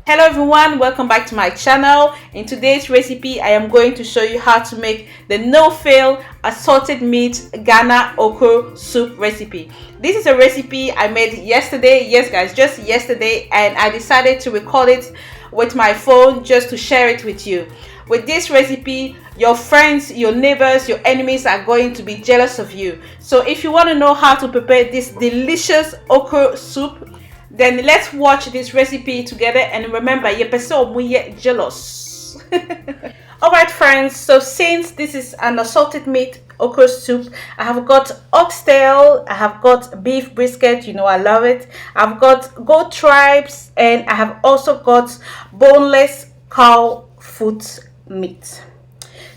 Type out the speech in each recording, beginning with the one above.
Hello everyone, welcome back to my channel. In today's recipe I am going to show you how to make the no-fail assorted meat Ghana okro soup recipe. This is a recipe I made yesterday, yes guys, just yesterday, and I decided to record it with my phone just to share it with you. With this recipe, your friends, your neighbors, your enemies are going to be jealous of you. So if you want to know how to prepare this delicious okro soup, then let's watch this recipe together. And remember, you person we jealous. Alright friends, so since this is an assorted meat okra soup, I have got oxtail, I have got beef brisket, you know I love it, I've got goat tribes, and I have also got boneless cow foot meat.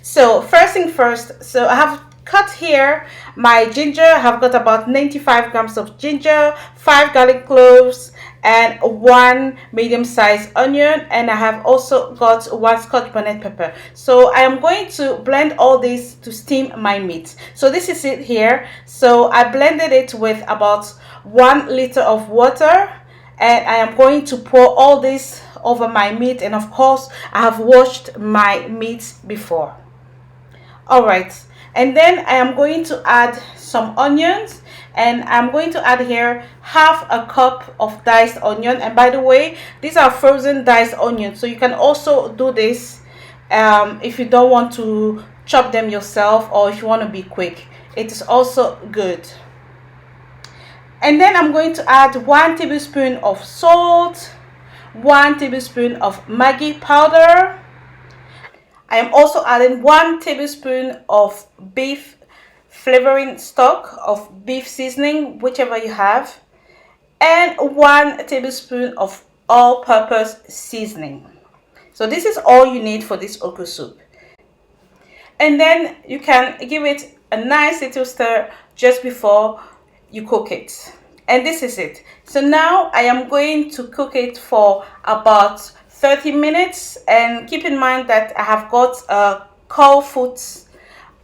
So first thing first, so I have cut here my ginger. I have got about 95 grams of ginger, 5 garlic cloves, and 1 medium-sized onion, and I have also got 1 scotch bonnet pepper. So I am going to blend all this to steam my meat. So this is it here. So I blended it with about 1 liter of water, and I am going to pour all this over my meat, and of course I have washed my meat before. All right, and then I am going to add some onions, and I'm going to add here half a cup of diced onion. And by the way, these are frozen diced onions, so you can also do this if you don't want to chop them yourself, or if you want to be quick, it is also good. And then I'm going to add 1 tablespoon of salt, 1 tablespoon of maggi powder. I am also adding 1 tablespoon of beef flavoring stock, of beef seasoning, whichever you have, and 1 tablespoon of all-purpose seasoning. So this is all you need for this okra soup. And then you can give it a nice little stir just before you cook it. And this is it. So now I am going to cook it for about 30 minutes, and keep in mind that I have got cow foot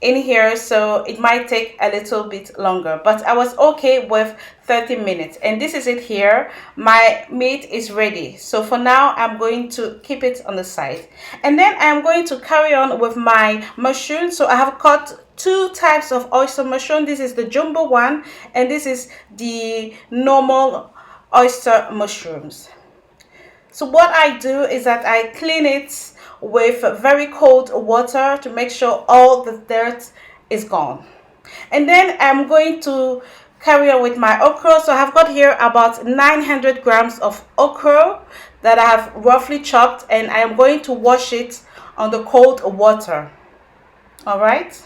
in here, so it might take a little bit longer, but I was okay with 30 minutes. And this is it here. My meat is ready, so for now I'm going to keep it on the side, and then I'm going to carry on with my mushroom. So I have cut 2 types of oyster mushroom. This is the jumbo one, and this is the normal oyster mushrooms. So what I do is that I clean it with very cold water to make sure all the dirt is gone. And then I'm going to carry on with my okra. So I have got here about 900 grams of okra that I have roughly chopped, and I am going to wash it on the cold water. All right.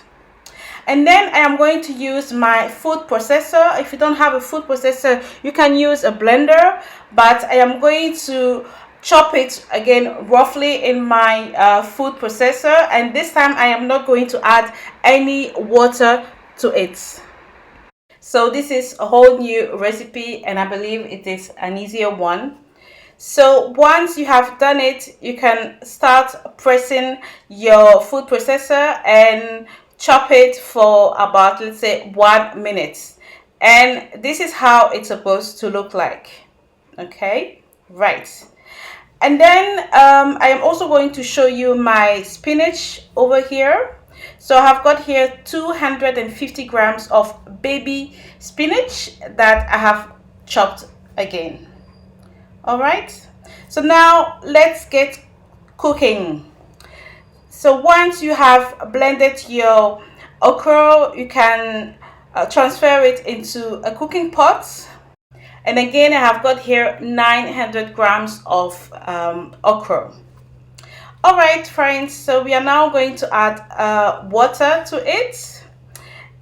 And then I am going to use my food processor. If you don't have a food processor, you can use a blender, but I am going to chop it again roughly in my food processor, and this time I am not going to add any water to it. So this is a whole new recipe, and I believe it is an easier one. So once you have done it, you can start pressing your food processor and chop it for about, let's say, 1 minute. And this is how it's supposed to look like. Okay, right. And then I am also going to show you my spinach over here. So I have got here 250 grams of baby spinach that I have chopped again. All right, so now let's get cooking. So once you have blended your okra, you can transfer it into a cooking pot. And again, I have got here 900 grams of okra. All right, friends, so we are now going to add water to it.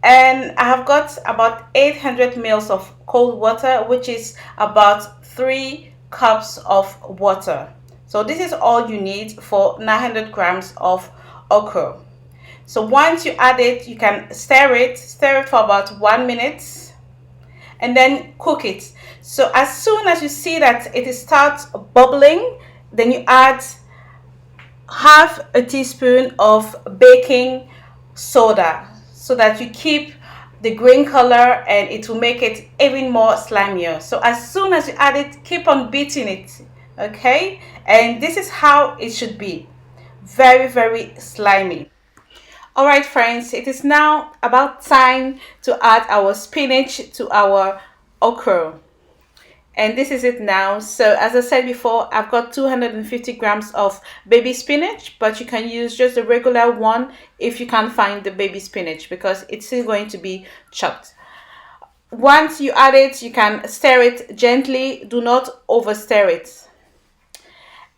And I have got about 800 ml of cold water, which is about 3 cups of water. So this is all you need for 900 grams of okra. So once you add it, you can stir it for about 1 minute, and then cook it. So as soon as you see that it starts bubbling, then you add half a teaspoon of baking soda, so that you keep the green color and it will make it even more slimier. So as soon as you add it, keep on beating it Okay, and this is how it should be. Very, very slimy. All right, friends, it is now about time to add our spinach to our okra. And this is it now. So as I said before, I've got 250 grams of baby spinach, but you can use just the regular one if you can't find the baby spinach, because it's still going to be chopped. Once you add it, you can stir it gently. Do not over stir it.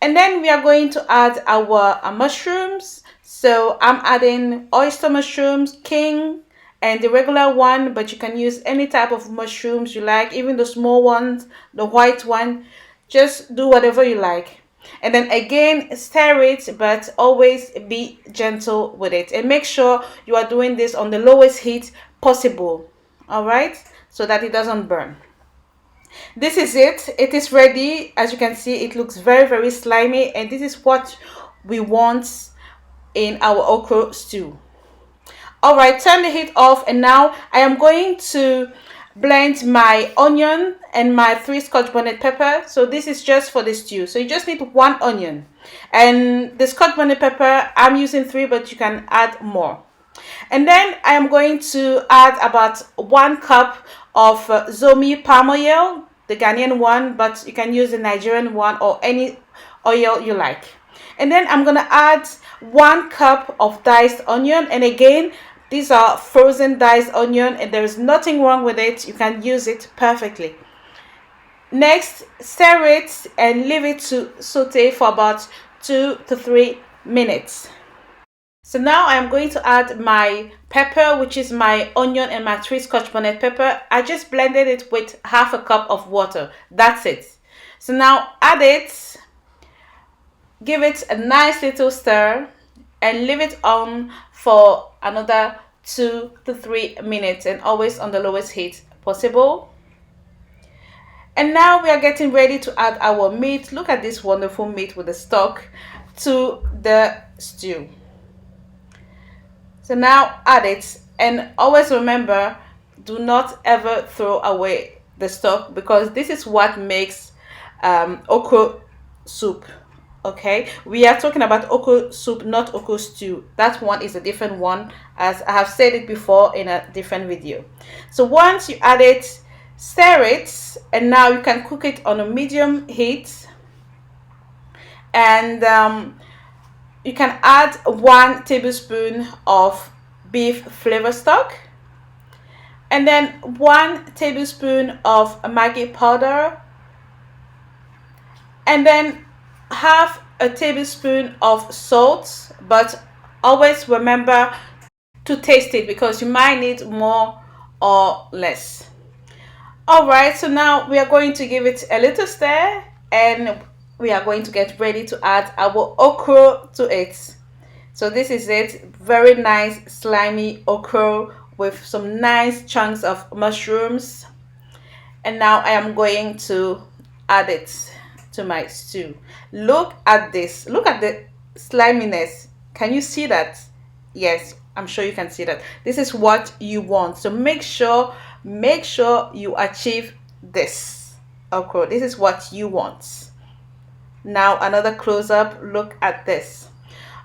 And then we are going to add our mushrooms. So I'm adding oyster mushrooms, king, and the regular one, but you can use any type of mushrooms you like, even the small ones, the white one. Just do whatever you like. And then again, stir it, but always be gentle with it. And make sure you are doing this on the lowest heat possible. All right? So that it doesn't burn. This is it. It is ready. As you can see, it looks very, very slimy, and this is what we want in our okra stew. All right, turn the heat off, and now I am going to blend my onion and my 3 scotch bonnet pepper. So this is just for the stew. So you just need 1 onion, and the scotch bonnet pepper I'm using 3, but you can add more. And then I am going to add about 1 cup of zomi palm oil, the Ghanaian one, but you can use the Nigerian one or any oil you like. And then I'm gonna add 1 cup of diced onion, and again, these are frozen diced onion, and there is nothing wrong with it. You can use it perfectly. Next, stir it and leave it to saute for about 2 to 3 minutes. So now I am going to add my pepper, which is my onion and my 3 scotch bonnet pepper. I just blended it with half a cup of water. That's it. So now add it, give it a nice little stir, and leave it on for another 2 to 3 minutes, and always on the lowest heat possible. And now we are getting ready to add our meat. Look at this wonderful meat with the stock to the stew. So now add it, and always remember, do not ever throw away the stock, because this is what makes okro soup. Okay, we are talking about okro soup, not okro stew. That one is a different one, as I have said it before in a different video. So once you add it, stir it, and now you can cook it on a medium heat. And you can add 1 tablespoon of beef flavor stock, and then 1 tablespoon of maggi powder, and then half a tablespoon of salt, but always remember to taste it, because you might need more or less. All right, so now we are going to give it a little stir, and we are going to get ready to add our okra to it. So this is it, very nice slimy okra with some nice chunks of mushrooms. And now I am going to add it to my stew. Look at this, look at the sliminess. Can you see that? Yes, I'm sure you can see that. This is what you want. So make sure you achieve this okra. This is what you want. Now another close-up look at this.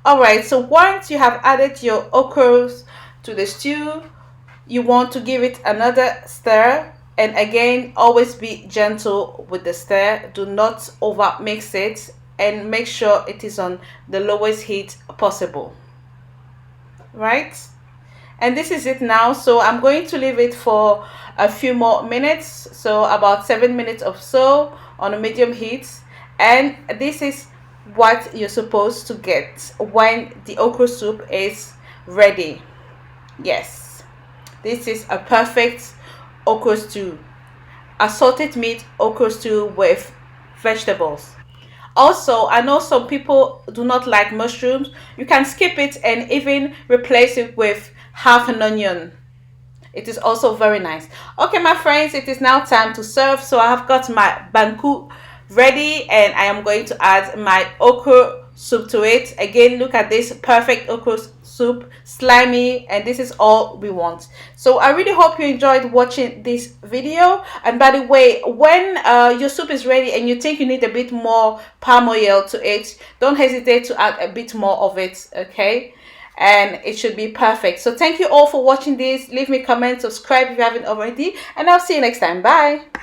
All right, so once you have added your okras to the stew, you want to give it another stir, and again, always be gentle with the stir. Do not over mix it, and make sure it is on the lowest heat possible. Right? And this is it now. So I'm going to leave it for a few more minutes, so about 7 minutes or so on a medium heat. And this is what you're supposed to get when the okra soup is ready. Yes, this is a perfect okra stew, assorted meat okra stew with vegetables. Also, I know some people do not like mushrooms. You can skip it and even replace it with half an onion. It is also very nice. Okay, my friends, it is now time to serve. So I have got my banku ready, and I am going to add my okra soup to it. Again, look at this perfect okra soup, slimy, and this is all we want. So I really hope you enjoyed watching this video. And by the way, when your soup is ready and you think you need a bit more palm oil to it, don't hesitate to add a bit more of it, okay? And it should be perfect. So thank you all for watching this. Leave me a comment, subscribe if you haven't already, and I'll see you next time. Bye.